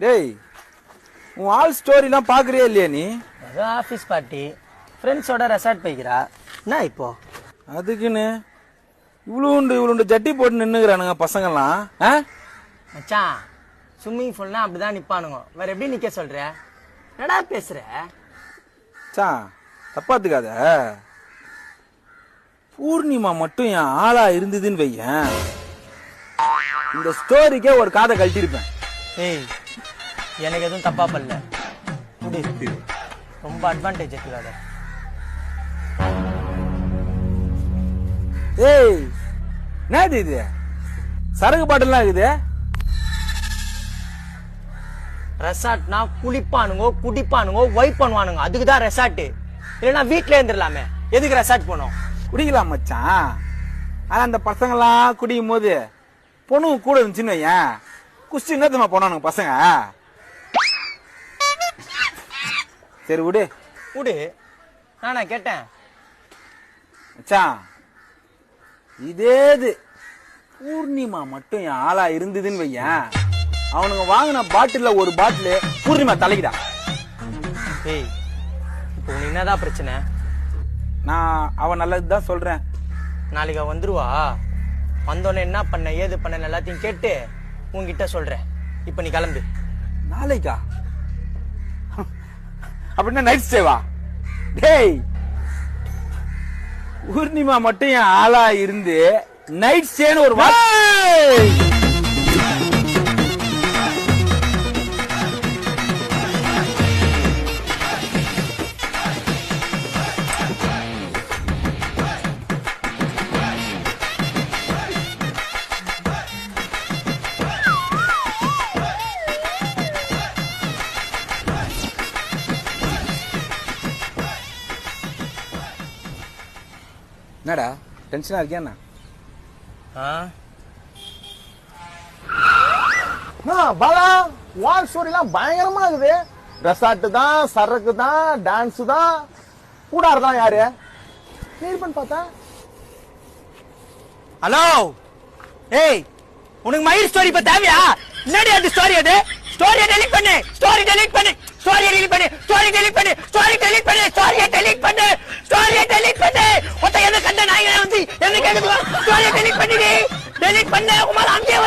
டேய் உன் ஆல் ஸ்டோரிலாம் பாக்குறியா இல்லையா நீ? ஏதோ ஆஃபீஸ் பார்ட்டி ஃப்ரெண்ட்ஸோட ரெசார்ட் போய்க்கிறா. என்ன இப்போ அதுக்குன்னு இவ்வளோண்டு ஜட்டி போட்டு நின்னுக்கிறானுங்க பசங்கள்லாம். மச்சான் ஸ்விம்மிங் பூல்னா அப்படிதான் நிப்பானுங்க. வேற எப்படி நிக்க சொல்ற? என்னடா பேசுற? தப்பாத்துக்காத. பூர்ணிமா மட்டும் என் ஆளா இருந்ததுன்னு வையன், இந்த ஸ்டோரிக்கே ஒரு காதை கழட்டிருப்பேன். ஏய் எனக்கு எதுவும் தப்பா பண்ணல, ரொம்ப அட்வான்டேஜ் எடுத்துக்காத. ஏய் என்னது இது? சரக்கு பாட்டெல்லாம் இருக்குது. ரெசார்ட்னா குளிப்பானுங்க, குடிப்பானுங்க, வைப் பண்ணுவானுங்க, அதுக்குதான் ரெசார்ட். இல்லைன்னா வீட்டுல இருந்துடலாமே, எதுக்கு ரெசார்ட் போனோம்? குடிக்கலாம் மச்சான். ஆனா அந்த பசங்களாம் குடிக்கும் போது பொண்ணுங்க கூட இருந்துச்சுன்னு வையன், குஸ்டி என்னத்தமா போனானுங்க பசங்க. சரி விடு விடு, நானா கேட்டேன் மச்சான். இதேது பூர்ணிமா மட்டும் என் ஆளா இருந்ததுன்னு வையன், அவனுங்க வாங்கின பாட்டில ஒரு பாட்டில் பூர்ணிமா தலைக்கிடா. ஏய் இப்போ உனக்கு என்னதான் பிரச்சனை? நான் அவன் நல்லதுதான் சொல்றேன். நாளைக்கு அவ வந்துருவா. வந்தோடனே என்ன பண்ண ஏது பண்ண எல்லாத்தையும் கேட்டு உன்கிட்ட சொல்றேன். இப்ப நீ கிளம்பு. நாளைக்கா? அப்படின்னா நைட் ஸ்டேவா? டேய் பூர்ணிமா மட்டும் என் ஆளா இருந்து நைட் ஸ்டேன்னு ஒரு என்னடா டென்ஷனா இருக்கியா? பாலா வால் ஸ்டோரிலாம் பயங்கரமா இருக்குது. ரெசார்ட் தான், சரக்கு தான், டான்ஸ் தான், கூடாரு தான். யாரு கிளியர் பண்ண பார்த்தா? ஹலோ ஏய், உனக்கு மயிர் ஸ்டோரி இப்ப தேவையா? என்னடி அந்த ஸ்டோரி? அது ஸ்டோரியை டெலீட் பண்ணு, ஸ்டோரி டெலீட் பண்ணு, ஸ்டோரியை டெலீட் பண்ணு, ஸ்டோரி டெலீட் பண்ணு, ஸ்டோரி டெலீட் பண்ணு, ஸ்டோரியை டெலீட் பண்ணு, ஸ்டோரியை டெலீட் பண்ணு. ஒத்த என்ன கண்ட நாயகன் வந்து என்ன கேக்குது? ஸ்டோரியை டெலீட் பண்ணிடு, டெலீட் பண்ணு. உமால அங்கே